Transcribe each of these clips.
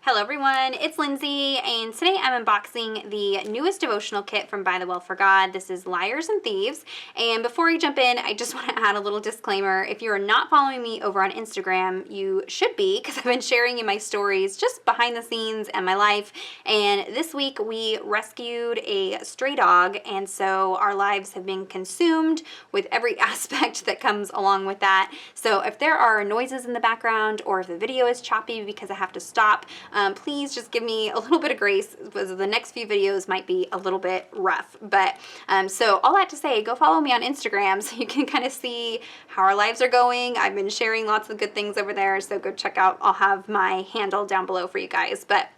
Hello everyone, it's Lindsay, and today I'm unboxing the newest devotional kit from ByTheWell4God. This is Liars and Thieves, and before we jump in, I just want to add a little disclaimer. If you are not following me over on Instagram, you should be, because I've been sharing in my stories just behind the scenes and my life, and this week we rescued a stray dog, and so our lives have been consumed with every aspect that comes along with that. So if there are noises in the background, or if the video is choppy because I have to stop, please just give me a little bit of grace, because the next few videos might be a little bit rough. But so all that to say, go follow me on Instagram so you can kind of see how our lives are going. I've been sharing lots of good things over there, so go check out. I'll have my handle down below for you guys. But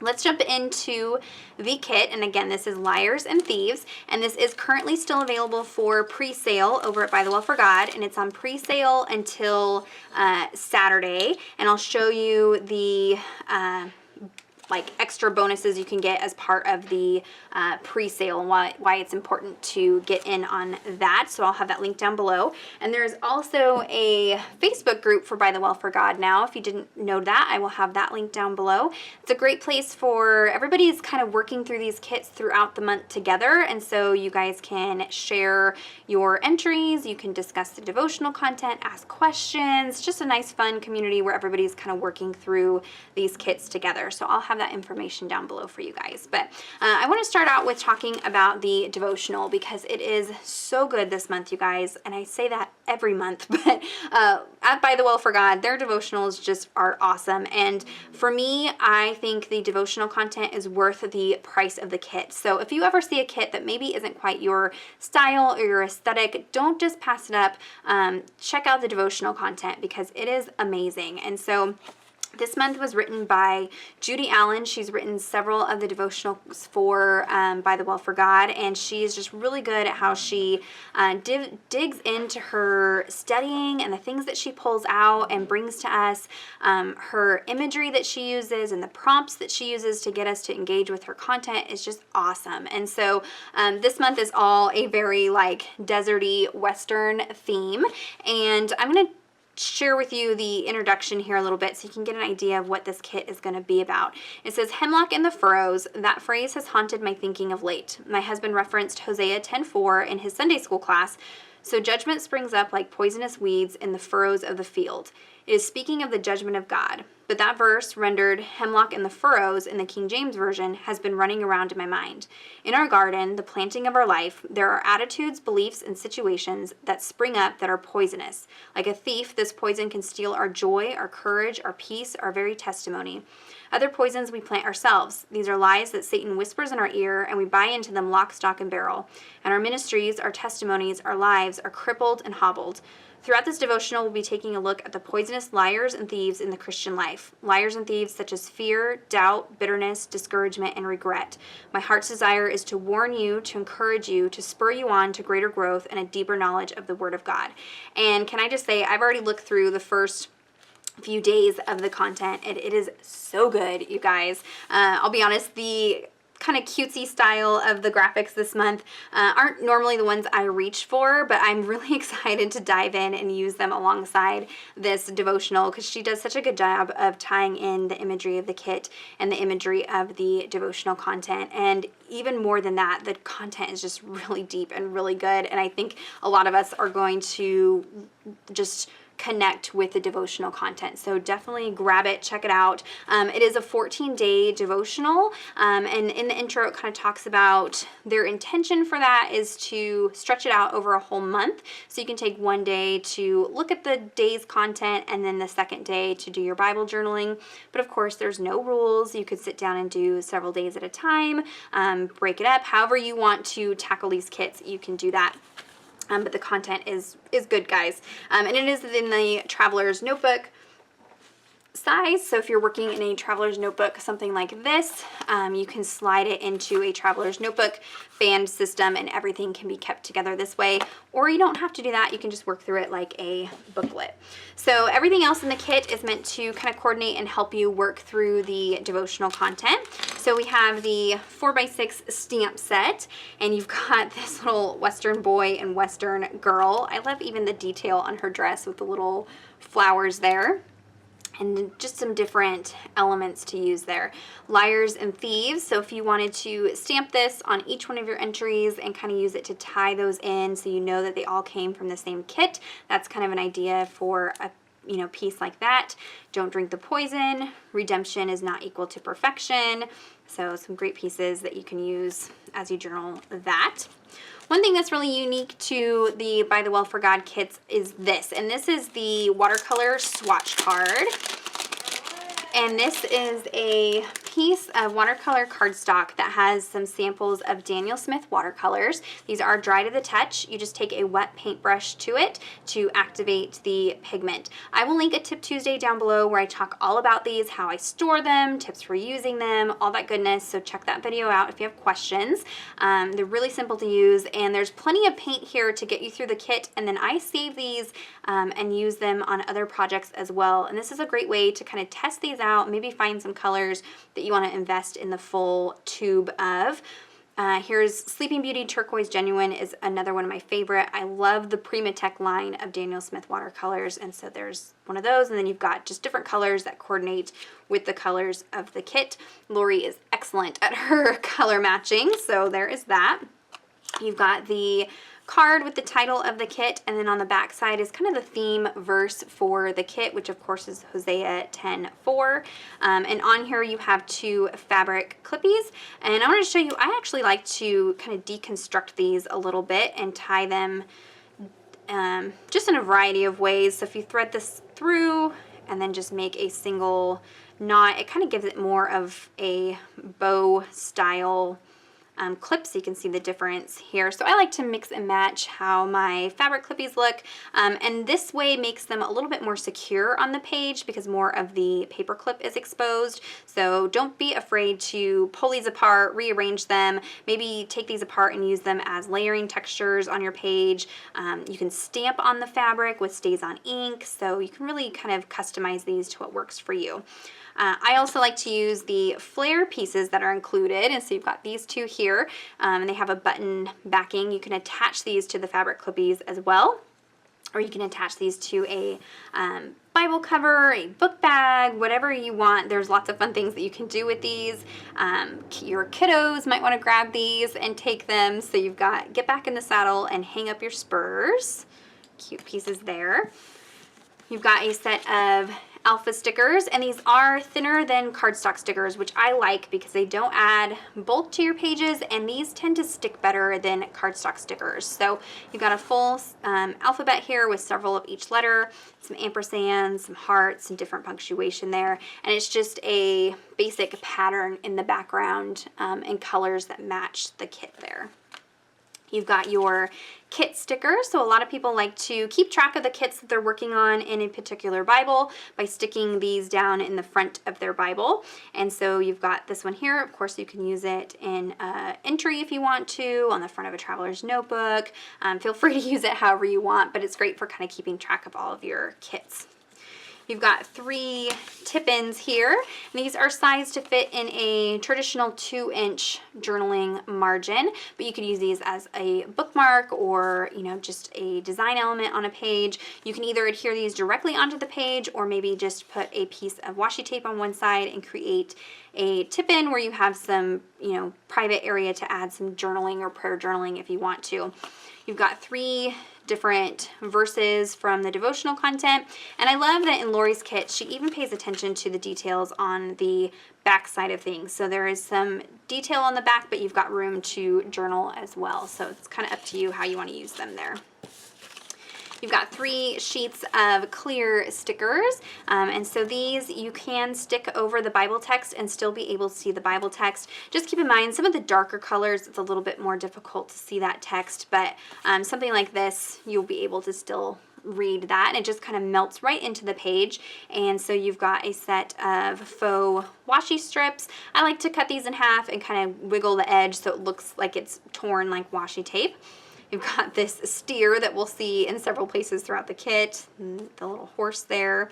let's jump into the kit, and again, this is Liars and Thieves, and this is currently still available for pre-sale over at ByTheWell4God, and it's on pre-sale until Saturday, and I'll show you the like extra bonuses you can get as part of the pre-sale, and why it's important to get in on that. So I'll have that link down below. And there's also a Facebook group for ByTheWell4God now. If you didn't know that, I will have that link down below. It's a great place for everybody is kind of working through these kits throughout the month together, and so you guys can share your entries, you can discuss the devotional content, ask questions, just a nice fun community where everybody's kind of working through these kits together. So I'll have that information down below for you guys. But I want to start out with talking about the devotional, because it is so good this month, you guys, and I say that every month, but at ByTheWell4God, their devotionals just are awesome. And for me, I think the devotional content is worth the price of the kit. So if you ever see a kit that maybe isn't quite your style or your aesthetic, don't just pass it up. Check out the devotional content, because it is amazing. And so this month was written by Judy Allen. She's written several of the devotionals for ByTheWell4God, and she's just really good at how she digs into her studying and the things that she pulls out and brings to us, her imagery that she uses and the prompts that she uses to get us to engage with her content is just awesome. And so this month is all a very like deserty Western theme, and I'm going to share with you the introduction here a little bit so you can get an idea of what this kit is going to be about. It says, hemlock in the furrows. That phrase has haunted my thinking of late. My husband referenced Hosea 10:4 in his Sunday school class. So judgment springs up like poisonous weeds in the furrows of the field. It is speaking of the judgment of God. But that verse, rendered hemlock in the furrows in the King James Version, has been running around in my mind. In our garden, the planting of our life, there are attitudes, beliefs, and situations that spring up that are poisonous. Like a thief, this poison can steal our joy, our courage, our peace, our very testimony. Other poisons we plant ourselves. These are lies that Satan whispers in our ear, and we buy into them lock, stock, and barrel. And our ministries, our testimonies, our lives are crippled and hobbled. Throughout this devotional, we'll be taking a look at the poisonous liars and thieves in the Christian life. Liars and thieves such as fear, doubt, bitterness, discouragement, and regret. My heart's desire is to warn you, to encourage you, to spur you on to greater growth and a deeper knowledge of the Word of God. And can I just say, I've already looked through the first few days of the content, and it is so good, you guys. I'll be honest, the kind of cutesy style of the graphics this month aren't normally the ones I reach for, but I'm really excited to dive in and use them alongside this devotional, because she does such a good job of tying in the imagery of the kit and the imagery of the devotional content. And even more than that, the content is just really deep and really good, and I think a lot of us are going to just connect with the devotional content. So definitely grab it, check it out. It is a 14-day devotional, and in the intro it kind of talks about their intention for that is to stretch it out over a whole month. So you can take one day to look at the day's content, and then the second day to do your Bible journaling. But of course, there's no rules. You could sit down and do several days at a time, break it up. However you want to tackle these kits, you can do that. But the content is good, guys. And it is in the Traveler's Notebook size. So if you're working in a traveler's notebook, something like this, you can slide it into a traveler's notebook band system and everything can be kept together this way. Or you don't have to do that. You can just work through it like a booklet. So everything else in the kit is meant to kind of coordinate and help you work through the devotional content. So we have the 4x6 stamp set, and you've got this little Western boy and Western girl. I love even the detail on her dress with the little flowers there. and just some different elements to use there. Liars and Thieves, so if you wanted to stamp this on each one of your entries and kind of use it to tie those in so you know that they all came from the same kit, that's kind of an idea for a piece like that. Don't drink the poison. Redemption is not equal to perfection. So some great pieces that you can use as you journal that. One thing that's really unique to the ByTheWell4God kits is this, and this is the watercolor swatch card. And this is a piece of watercolor cardstock that has some samples of Daniel Smith watercolors. These are dry to the touch. You just take a wet paintbrush to it to activate the pigment. I will link a Tip Tuesday down below where I talk all about these, how I store them, tips for using them, all that goodness. So check that video out if you have questions. They're really simple to use, and there's plenty of paint here to get you through the kit, and then I save these and use them on other projects as well. And this is a great way to kind of test these out, maybe find some colors that you want to invest in the full tube of. Here's Sleeping Beauty Turquoise Genuine is another one of my favorite. I love the Primatech line of Daniel Smith watercolors, and so there's one of those, and then you've got just different colors that coordinate with the colors of the kit. Lori is excellent at her color matching, so there is that. You've got the card with the title of the kit, and then on the back side is kind of the theme verse for the kit, which of course is Hosea 10:4. And on here you have 2 fabric clippies, and I want to show you, I actually like to kind of deconstruct these a little bit and tie them just in a variety of ways. So if you thread this through and then just make a single knot, it kind of gives it more of a bow style clip, so you can see the difference here. So I like to mix and match how my fabric clippies look, and this way makes them a little bit more secure on the page because more of the paper clip is exposed. So don't be afraid to pull these apart, rearrange them, maybe take these apart and use them as layering textures on your page. You can stamp on the fabric with Stays On ink, so you can really kind of customize these to what works for you. I also like to use the flare pieces that are included, and so you've got these 2 here, and they have a button backing. You can attach these to the fabric clippies as well, or you can attach these to a Bible cover, a book bag, whatever you want. There's lots of fun things that you can do with these. Your kiddos might want to grab these and take them, so you've got get back in the saddle and hang up your spurs. Cute pieces there. You've got a set of alpha stickers, and these are thinner than cardstock stickers, which I like because they don't add bulk to your pages, and these tend to stick better than cardstock stickers. So you've got a full alphabet here with several of each letter, some ampersands, some hearts, some different punctuation there, and it's just a basic pattern in the background and colors that match the kit there. You've got your kit stickers, so a lot of people like to keep track of the kits that they're working on in a particular Bible by sticking these down in the front of their Bible. And so you've got this one here. Of course, you can use it in an entry if you want to, on the front of a traveler's notebook. Feel free to use it however you want, but it's great for kind of keeping track of all of your kits. You've got 3 tip-ins here, and these are sized to fit in a traditional 2-inch journaling margin, but you could use these as a bookmark or, just a design element on a page. You can either adhere these directly onto the page or maybe just put a piece of washi tape on one side and create a tip-in where you have some, private area to add some journaling or prayer journaling if you want to. You've got 3 different verses from the devotional content, and I love that in Lori's kit she even pays attention to the details on the back side of things. So there is some detail on the back, but you've got room to journal as well, so it's kind of up to you how you want to use them there. You've got 3 sheets of clear stickers, and so these you can stick over the Bible text and still be able to see the Bible text. Just keep in mind some of the darker colors, it's a little bit more difficult to see that text, but something like this, you'll be able to still read that, and it just kind of melts right into the page. And so you've got a set of faux washi strips. I like to cut these in half and kind of wiggle the edge so it looks like it's torn like washi tape. You've got this steer that we'll see in several places throughout the kit, the little horse there.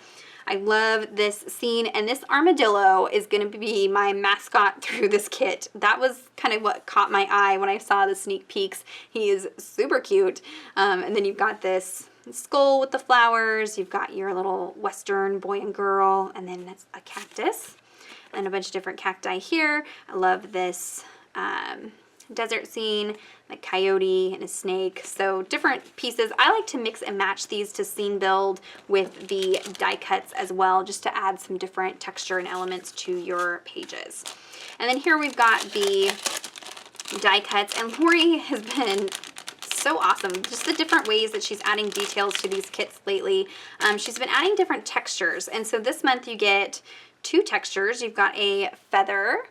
I love this scene, and this armadillo is going to be my mascot through this kit. That was kind of what caught my eye when I saw the sneak peeks. He is super cute. And then you've got this skull with the flowers. You've got your little Western boy and girl, and then that's a cactus and a bunch of different cacti here. I love this desert scene, like coyote and a snake. So different pieces. I like to mix and match these to scene build with the die cuts as well, just to add some different texture and elements to your pages. And then here we've got the die cuts, and Lori has been so awesome. Just the different ways that she's adding details to these kits lately. She's been adding different textures, and so this month you get 2 textures. You've got a feather,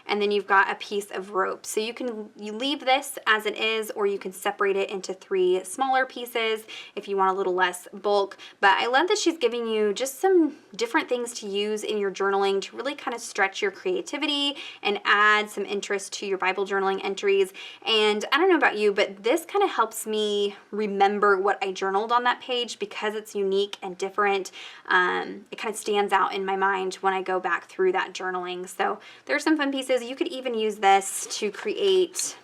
and then you've got a piece of rope. So you leave this as it is, or you can separate it into 3 smaller pieces if you want a little less bulk. But I love that she's giving you just some different things to use in your journaling to really kind of stretch your creativity and add some interest to your Bible journaling entries. And I don't know about you, but this kind of helps me remember what I journaled on that page because it's unique and different. It kind of stands out in my mind when I go back through that journaling. So there's some fun pieces. You could even use this to create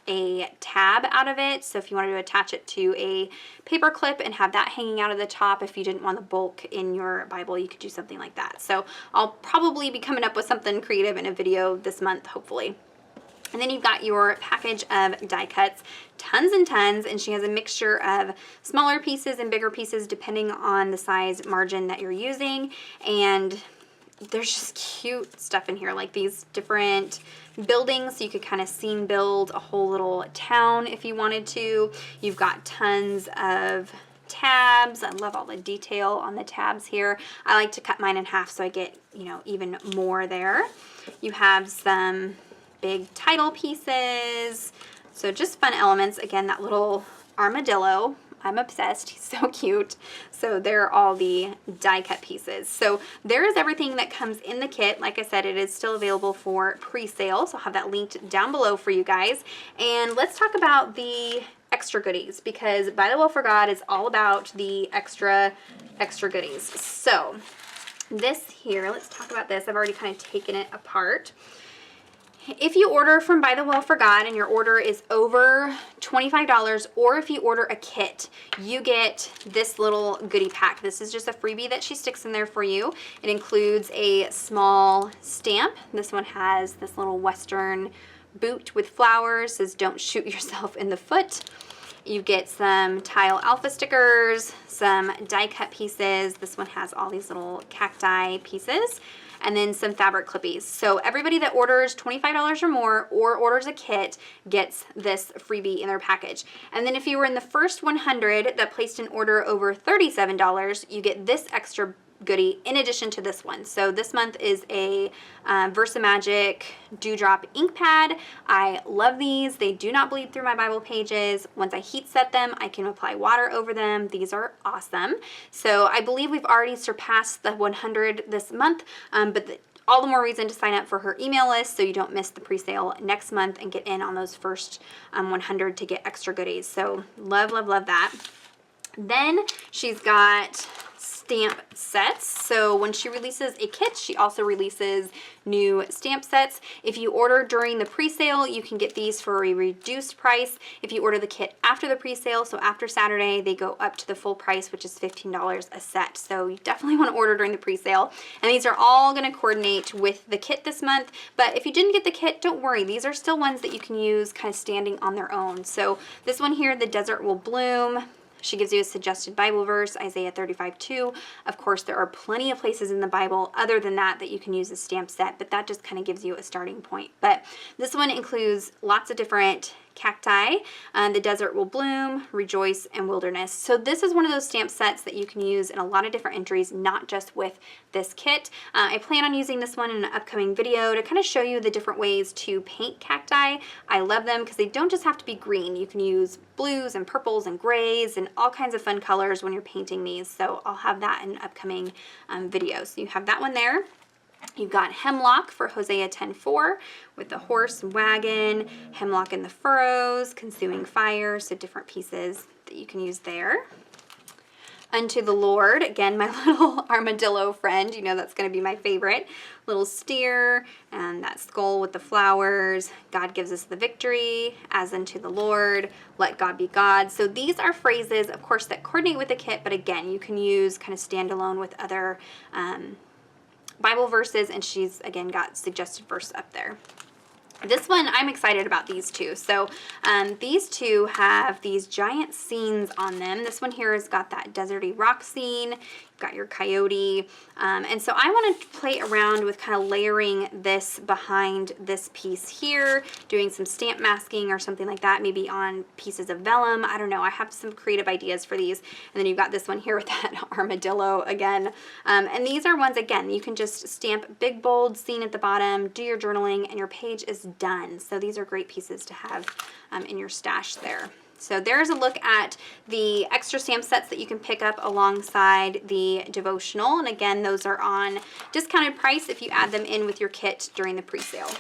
a tab out of it. So if you wanted to attach it to a paper clip and have that hanging out of the top, if you didn't want the bulk in your Bible, you could do something like that. So I'll probably be coming up with something creative in a video this month, hopefully. And then you've got your package of die cuts, tons and tons, and she has a mixture of smaller pieces and bigger pieces depending on the size margin that you're using. And there's just cute stuff in here, like these different buildings. So you could kind of scene build a whole little town if you wanted to. You've got tons of tabs. I love all the detail on the tabs here. I like to cut mine in half so I get, you know, even more there. You have some big title pieces. So just fun elements. Again, that little armadillo. I'm obsessed. He's so cute. So there are all the die cut pieces. So there is everything that comes in the kit. Like I said, it is still available for pre-sale. So I'll have that linked down below for you guys. And let's talk about the extra goodies, because ByTheWell4God is all about the extra goodies. So this here, let's talk about this. I've already kind of taken it apart. If you order from ByTheWell4God and your order is over $25, or if you order a kit, you get this little goodie pack. This is just a freebie that she sticks in there for you. It includes a small stamp. This one has this little Western boot with flowers, says don't shoot yourself in the foot. You get some tile alpha stickers, some die cut pieces. This one has all these little cacti pieces, and then some fabric clippies. So everybody that orders $25 or more or orders a kit gets this freebie in their package. And then if you were in the first 100 that placed an order over $37, you get this extra goodie in addition to this one. So this month is a VersaMagic Dewdrop ink pad. I love these. They do not bleed through my Bible pages. Once I heat set them, I can apply water over them. These are awesome. So I believe we've already surpassed the 100 this month, but all the more reason to sign up for her email list so you don't miss the pre-sale next month and get in on those first 100 to get extra goodies. So love, love, love that. Then she's got stamp sets. So when she releases a kit, she also releases new stamp sets. If you order during the pre-sale, you can get these for a reduced price. If you order the kit after the pre-sale, so after Saturday, they go up to the full price, which is $15 a set. So you definitely want to order during the pre-sale. And these are all going to coordinate with the kit this month. But if you didn't get the kit, don't worry. These are still ones that you can use kind of standing on their own. So this one here, The Desert Will Bloom. She gives you a suggested Bible verse, Isaiah 35:2. Of course, there are plenty of places in the Bible other than that that you can use a stamp set, but that just kind of gives you a starting point. But this one includes lots of different cacti. The Desert Will Bloom, Rejoice, and Wilderness. So this is one of those stamp sets that you can use in a lot of different entries, not just with this kit. I plan on using this one in an upcoming video to kind of show you the different ways to paint cacti. I love them because they don't just have to be green. You can use blues and purples and grays and all kinds of fun colors when you're painting these. So I'll have that in an upcoming video. So you have that one there. You've got hemlock for Hosea 10:4 with the horse and wagon, hemlock in the furrows, consuming fire, so different pieces that you can use there. unto the Lord. Again, my little armadillo friend, you know that's going to be my favorite. Little steer and that skull with the flowers. God gives us the victory, as unto the Lord, let God be God. So these are phrases, of course, that coordinate with the kit, but again, you can use kind of standalone with other Bible verses, and she's again got suggested verse up there. This one, I'm excited about these two. So these two have these giant scenes on them. This one here has got that deserty rock scene. You've got your coyote. And so I want to play around with kind of layering this behind this piece here, doing some stamp masking or something like that, maybe on pieces of vellum. I don't know. I have some creative ideas for these. And then you've got this one here with that armadillo again. And these are ones, again, you can just stamp big, bold scene at the bottom, do your journaling, and your page is done. So these are great pieces to have in your stash there. So there's a look at the extra stamp sets that you can pick up alongside the devotional. And again, those are on discounted price if you add them in with your kit during the pre-sale.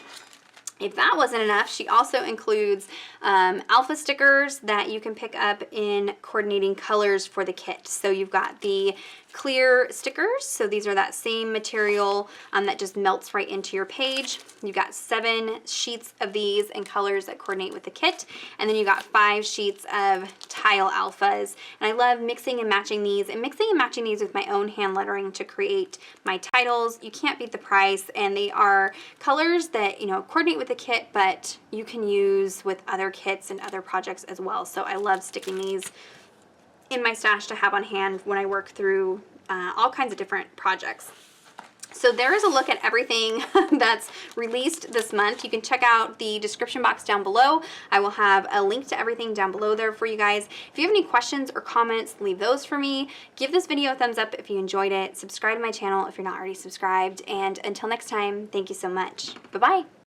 If that wasn't enough, she also includes alpha stickers that you can pick up in coordinating colors for the kit. So you've got the clear stickers. So these are that same material that just melts right into your page. You've got 7 sheets of these in colors that coordinate with the kit. And then you got 5 sheets of tile alphas. And I love mixing and matching these with my own hand lettering to create my titles. You can't beat the price, and they are colors that, you know, coordinate with the kit, but you can use with other kits and other projects as well. So I love sticking these in my stash to have on hand when I work through all kinds of different projects. So there is a look at everything that's released this month. You can check out the description box down below. I will have a link to everything down below there for you guys. If you have any questions or comments, leave those for me. Give this video a thumbs up if you enjoyed it. Subscribe to my channel if you're not already subscribed. And until next time, thank you so much. Bye-bye.